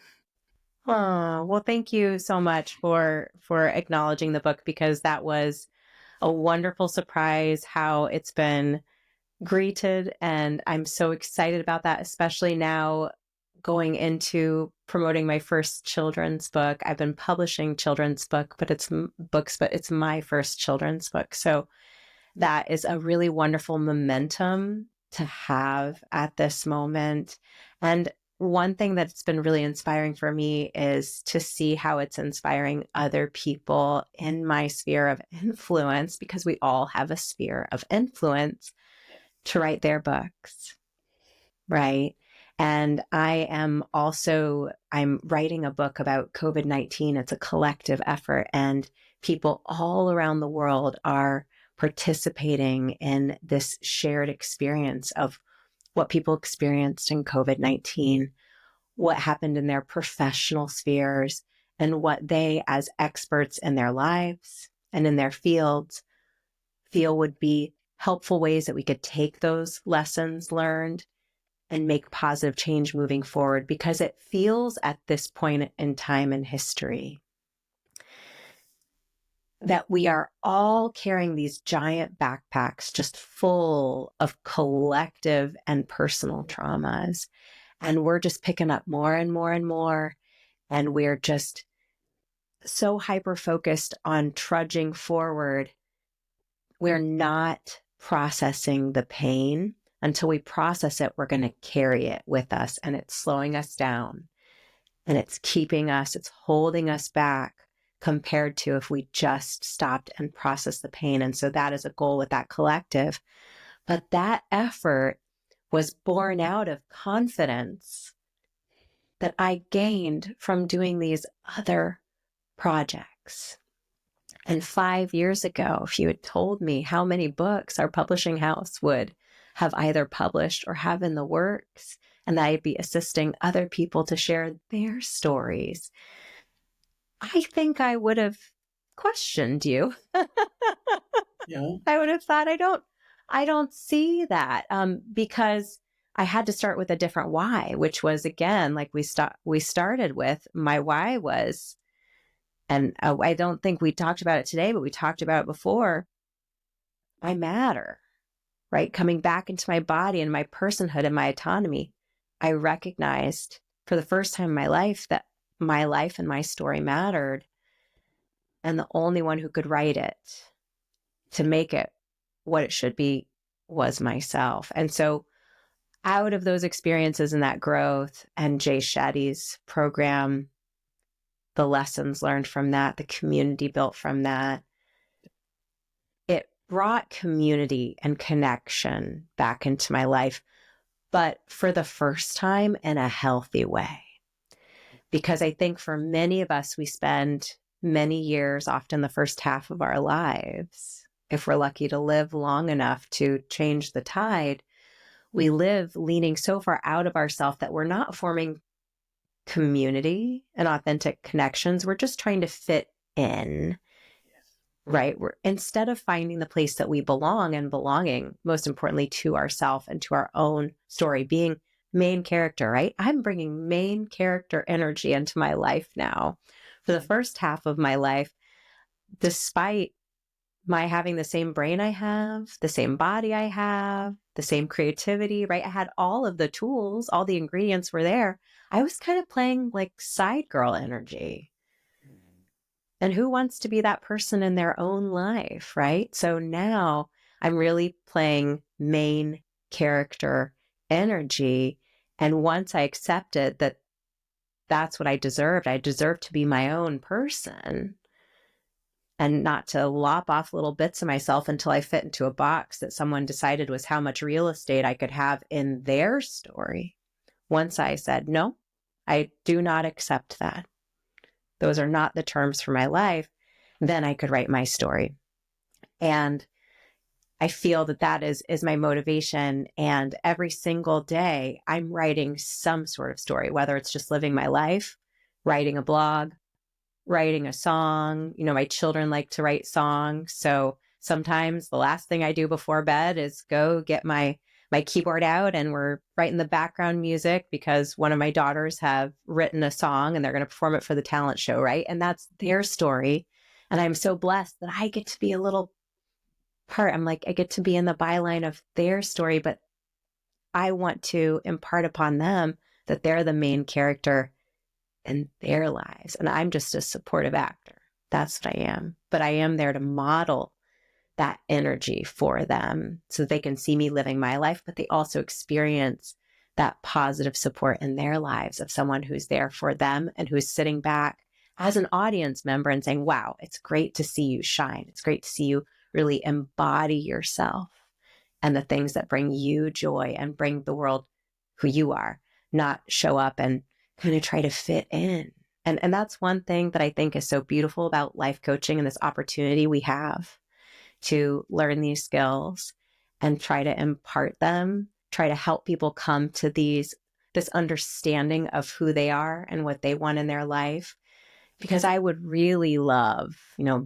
Oh, well, thank you so much for acknowledging the book, because that was a wonderful surprise how it's been greeted. And I'm so excited about that, especially now going into promoting my first children's book. I've been publishing children's books, but it's my first children's book. So that is a really wonderful momentum to have at this moment. And one thing that's been really inspiring for me is to see how it's inspiring other people in my sphere of influence, because we all have a sphere of influence, to write their books, right? And I'm writing a book about COVID-19. It's a collective effort, and people all around the world are participating in this shared experience of what people experienced in COVID-19, what happened in their professional spheres, and what they, as experts in their lives and in their fields, feel would be helpful ways that we could take those lessons learned and make positive change moving forward, because it feels at this point in time in history that we are all carrying these giant backpacks just full of collective and personal traumas. And we're just picking up more and more and more. And we're just so hyper focused on trudging forward. We're not processing the pain. Until we process it, we're going to carry it with us, and it's slowing us down, and it's holding us back compared to if we just stopped and processed the pain. And so that is a goal with that collective. But that effort was born out of confidence that I gained from doing these other projects. And 5 years ago, if you had told me how many books our publishing house would have either published or have in the works, and that I'd be assisting other people to share their stories, I think I would have questioned you. Yeah. I would have thought, I don't see that, because I had to start with a different why, which was, again, like we started with, my why was, and I don't think we talked about it today, but we talked about it before, I matter. Right? Coming back into my body and my personhood and my autonomy, I recognized for the first time in my life that my life and my story mattered. And the only one who could write it to make it what it should be was myself. And so out of those experiences and that growth, and Jay Shetty's program, the lessons learned from that, the community built from that, it brought community and connection back into my life, but for the first time in a healthy way. Because I think for many of us, we spend many years, often the first half of our lives, if we're lucky to live long enough to change the tide, we live leaning so far out of ourselves that we're not forming community and authentic connections. We're just trying to fit in. Right? Instead of finding the place that we belong, and belonging, most importantly, to ourselves and to our own story, being main character, right? I'm bringing main character energy into my life now. For the first half of my life, despite my having the same brain I have, the same body I have, the same creativity, right? I had all of the tools, all the ingredients were there. I was kind of playing like side girl energy. And who wants to be that person in their own life, right? So now I'm really playing main character energy. And once I accepted that that's what I deserved to be my own person and not to lop off little bits of myself until I fit into a box that someone decided was how much real estate I could have in their story. Once I said, no, I do not accept that. Those are not the terms for my life. Then I could write my story. And I feel that is my motivation. And every single day I'm writing some sort of story, whether it's just living my life, writing a blog, writing a song. You know, my children like to write songs. So sometimes the last thing I do before bed is go get my my keyboard out and we're writing the background music because one of my daughters have written a song and they're going to perform it for the talent show, right? And that's their story. And I'm so blessed that I get to be a little part. I'm like, I get to be in the byline of their story, but I want to impart upon them that they're the main character in their lives. And I'm just a supportive actor. That's what I am. But I am there to model that energy for them so that they can see me living my life, but they also experience that positive support in their lives of someone who's there for them and who's sitting back as an audience member and saying, wow, it's great to see you shine. It's great to see you really embody yourself and the things that bring you joy and bring the world who you are, not show up and kind of try to fit in. And that's one thing that I think is so beautiful about life coaching and this opportunity we have to learn these skills and try to impart them, try to help people come to this understanding of who they are and what they want in their life. Because I would really love,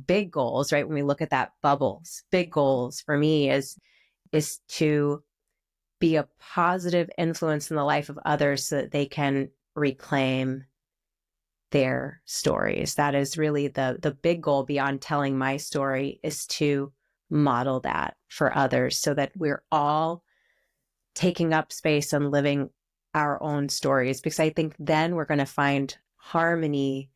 big goals, right? When we look at that bubbles, big goals for me is to be a positive influence in the life of others so that they can reclaim their stories. That is really the big goal beyond telling my story, is to model that for others so that we're all taking up space and living our own stories. Because I think then we're going to find harmony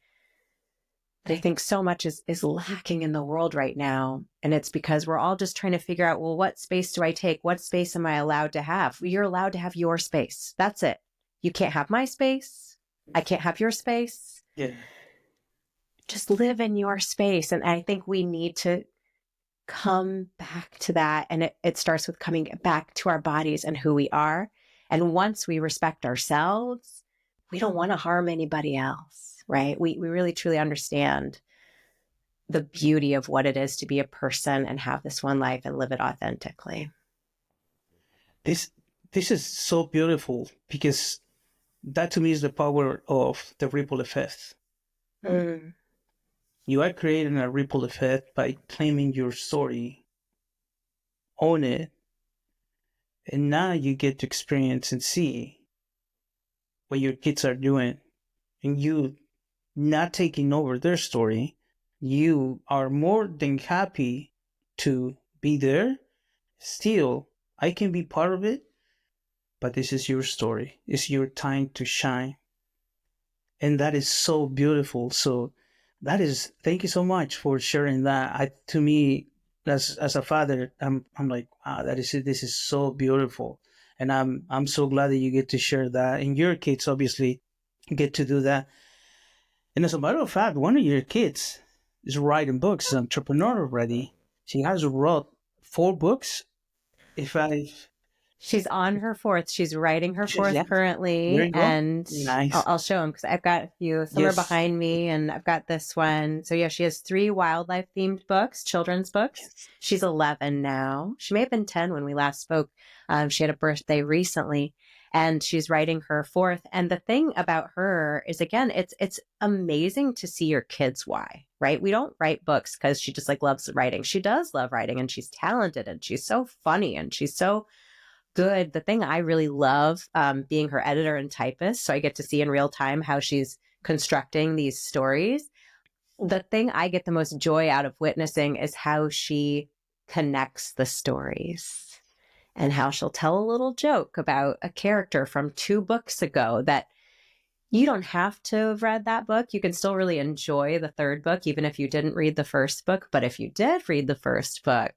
that I think so much is lacking in the world right now. And it's because we're all just trying to figure out, well, what space do I take? What space am I allowed to have? You're allowed to have your space. That's it. You can't have my space. I can't have your space. Yeah. Just live in your space. And I think we need to come back to that. And it starts with coming back to our bodies and who we are. And once we respect ourselves, we don't want to harm anybody else, right? We really truly understand the beauty of what it is to be a person and have this one life and live it authentically. This is so beautiful, because that to me is the power of the ripple effect. Mm. You are creating a ripple effect by claiming your story, own it, and now you get to experience and see what your kids are doing, and you not taking over their story. You are more than happy to be there. Still, I can be part of it, but this is your story. It's your time to shine. And that is so beautiful. So thank you so much for sharing that. To me, as a father, I'm like, wow, that is it. This is so beautiful. And I'm so glad that you get to share that. And your kids obviously get to do that. And as a matter of fact, one of your kids is writing books, an entrepreneur already. She has wrote 4 books. If I She's on her fourth. She's writing her fourth Yeah, there currently. you go. And Nice. I'll show them because I've got a few. Some are Yes. behind me and I've got this one. So yeah, she has 3 wildlife themed books, children's books. Yes. She's 11 now. She may have been 10 when we last spoke. She had a birthday recently and she's writing her fourth. And the thing about her is, again, it's amazing to see your kids why, right? We don't write books because she just loves writing. She does love writing and she's talented and she's so funny and she's so good. The thing I really love, being her editor and typist, so I get to see in real time how she's constructing these stories. The thing I get the most joy out of witnessing is how she connects the stories and how she'll tell a little joke about a character from 2 books ago that you don't have to have read that book. You can still really enjoy the 3rd book, even if you didn't read the 1st book. But if you did read the 1st book,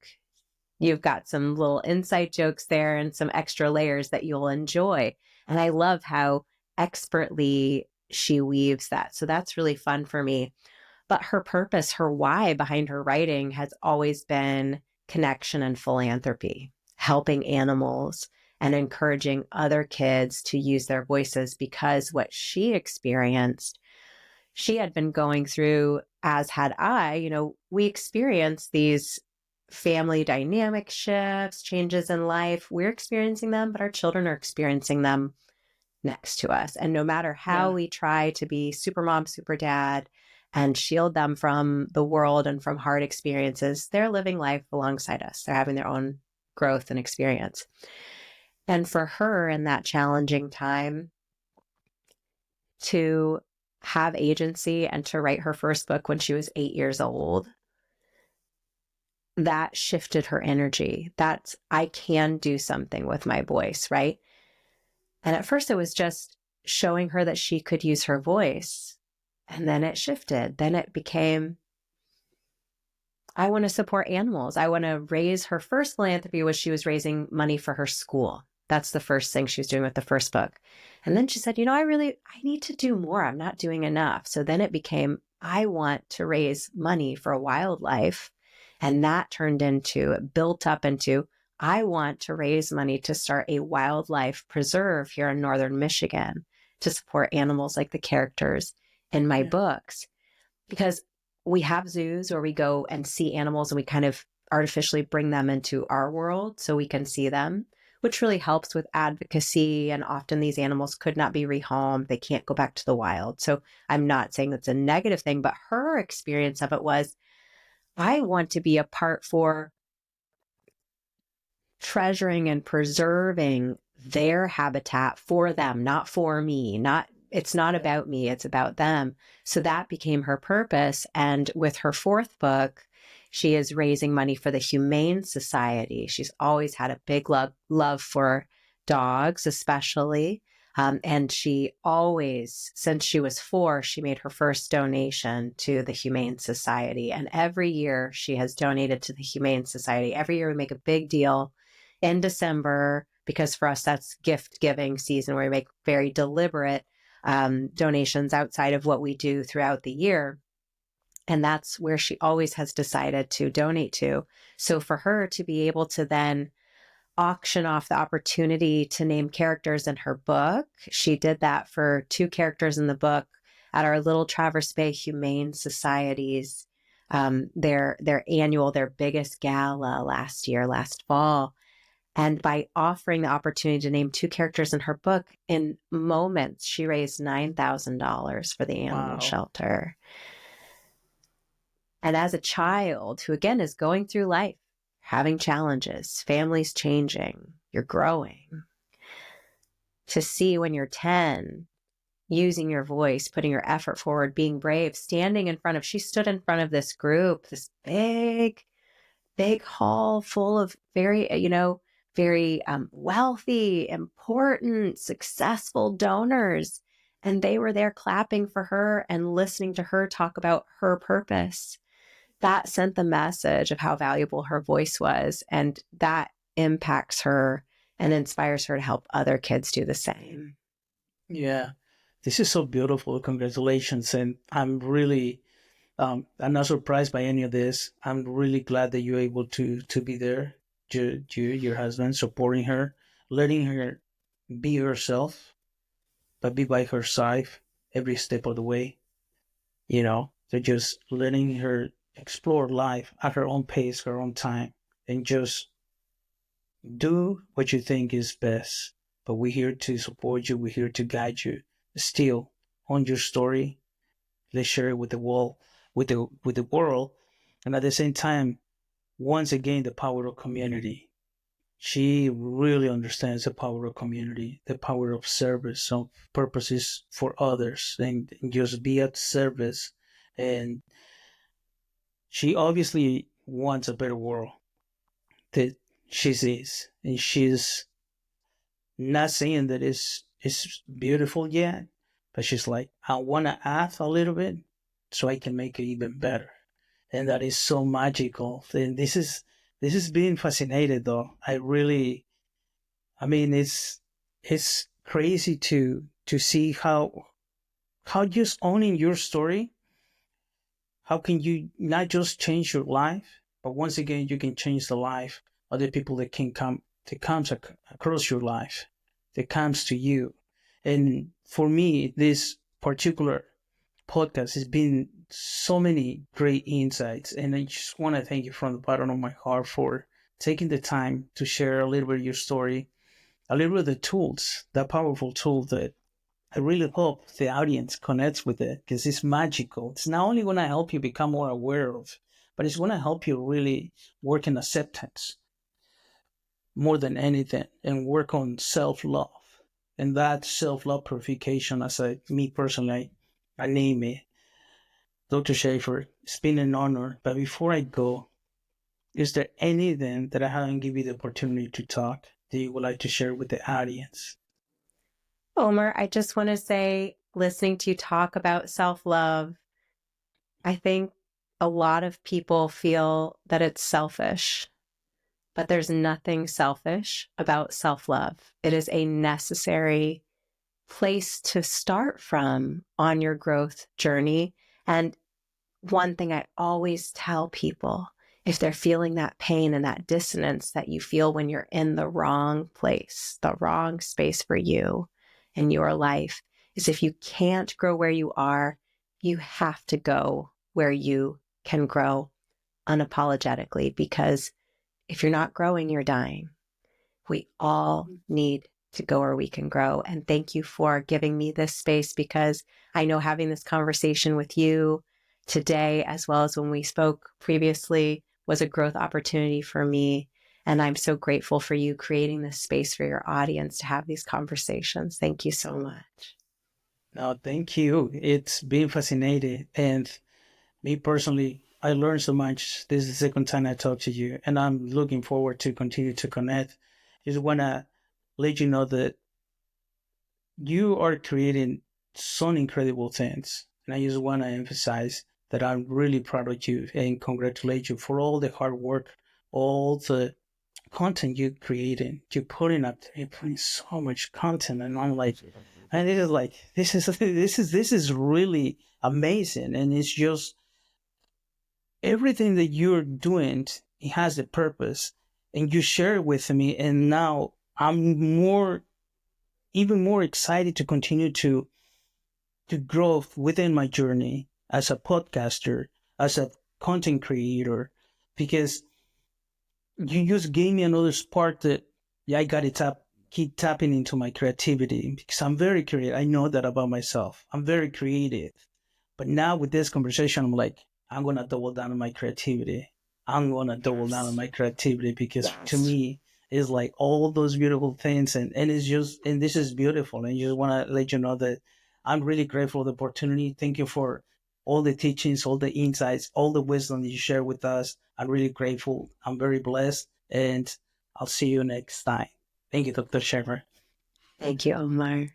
you've got some little inside jokes there and some extra layers that you'll enjoy. And I love how expertly she weaves that. So that's really fun for me. But her purpose, her why behind her writing has always been connection and philanthropy, helping animals and encouraging other kids to use their voices, because what she experienced, she had been going through, as had I. We experienced these family dynamic shifts, changes in life. We're experiencing them, but our children are experiencing them next to us. And no matter how we try to be super mom, super dad, and shield them from the world and from hard experiences, they're living life alongside us. They're having their own growth and experience. And for her in that challenging time to have agency and to write her first book when she was 8 years old, that shifted her energy. That's, I can do something with my voice, right? And at first it was just showing her that she could use her voice. And then it shifted. Then it became, I want to support animals. I want to raise, her first philanthropy was she was raising money for her school. That's the first thing she was doing with the first book. And then she said, I need to do more. I'm not doing enough. So then it became, I want to raise money for wildlife. And that turned into, it built up into, I want to raise money to start a wildlife preserve here in northern Michigan to support animals like the characters in my books. Because we have zoos where we go and see animals and we kind of artificially bring them into our world so we can see them, which really helps with advocacy. And often these animals could not be rehomed. They can't go back to the wild. So I'm not saying that's a negative thing, but her experience of it was, I want to be a part for treasuring and preserving their habitat for them, not for me, it's not about me, it's about them. So that became her purpose. And with her fourth book, she is raising money for the Humane Society. She's always had a big love for dogs, especially. And she always, since she was 4, she made her first donation to the Humane Society. And every year she has donated to the Humane Society. Every year we make a big deal in December, because for us, that's gift giving season where we make very deliberate donations outside of what we do throughout the year. And that's where she always has decided to donate to. So for her to be able to then auction off the opportunity to name characters in her book, she did that for 2 characters in the book at our Little Traverse Bay Humane Society's their annual, their biggest gala last fall. And by offering the opportunity to name 2 characters in her book, in moments, she raised $9,000 for the animal shelter. And as a child who, again, is going through life, having challenges, families changing, you're growing, to see when you're 10, using your voice, putting your effort forward, being brave, standing in front of, she stood in front of this group, this big hall full of very, very wealthy, important, successful donors. And they were there clapping for her and listening to her talk about her purpose. That sent the message of how valuable her voice was. And that impacts her and inspires her to help other kids do the same. Yeah, this is so beautiful. Congratulations. And I'm really, I'm not surprised by any of this. I'm really glad that you're able to be there, your husband, supporting her, letting her be herself, but be by her side every step of the way. They're just letting her explore life at her own pace, her own time, and just do what you think is best. But we're here to support you. We're here to guide you. Still, on your story, let's share it with the world, and at the same time, once again, the power of community. She really understands the power of community, the power of service, of purposes for others, and just be at service. And she obviously wants a better world that she sees, and she's not saying that it's beautiful yet, but she's like, I want to add a little bit so I can make it even better. And that is so magical. And this is being fascinated though. I mean, it's crazy to see how just owning your story, how can you not just change your life, but once again you can change the life of the people that comes across your life, that comes to you. And for me, this particular podcast has been so many great insights, and I just want to thank you from the bottom of my heart for taking the time to share a little bit of your story, a little bit of the tools, that powerful tool that I really hope the audience connects with it, because it's magical. It's not only going to help you become more aware of, but it's going to help you really work in acceptance. more than anything and work on self-love. And that self-love purification, as me personally, I name it. Dr. Shafer, it's been an honor. But before I go, is there anything that I haven't given you the opportunity to talk that you would like to share with the audience? Omar, I just want to say, listening to you talk about self-love, I think a lot of people feel that it's selfish, but there's nothing selfish about self-love. It is a necessary place to start from on your growth journey. And one thing I always tell people, if they're feeling that pain and that dissonance that you feel when you're in the wrong place, the wrong space for you in your life, is if you can't grow where you are, you have to go where you can grow unapologetically. Because if you're not growing, you're dying. We all need to go where we can grow. And thank you for giving me this space, because I know having this conversation with you today, as well as when we spoke previously, was a growth opportunity for me. And I'm so grateful for you creating this space for your audience to have these conversations. Thank you so much. No, thank you. It's been fascinating. And me personally, I learned so much. This is the second time I talk to you, and I'm looking forward to continue to connect. Just want to let you know that you are creating some incredible things. And I just want to emphasize that I'm really proud of you and congratulate you for all the hard work, all the content you're creating. You're putting up there, you're putting so much content. And I'm like, and it is like, this is really amazing. And it's just everything that you're doing, it has a purpose. And you share it with me. And now I'm even more excited to continue to grow within my journey as a podcaster, as a content creator, because you just gave me another spark that, yeah, I got to keep tapping into my creativity, because I'm very creative. I know that about myself. I'm very creative. But now with this conversation, I'm like, I'm going to double down on my creativity. I'm going to double down on my creativity, because to me, it's like all those beautiful things. And it's just, and this is beautiful. And you just want to let you know that I'm really grateful for the opportunity. Thank you for all the teachings, all the insights, all the wisdom that you share with us. I'm really grateful. I'm very blessed. And I'll see you next time. Thank you, Dr. Shafer. Thank you, Omar.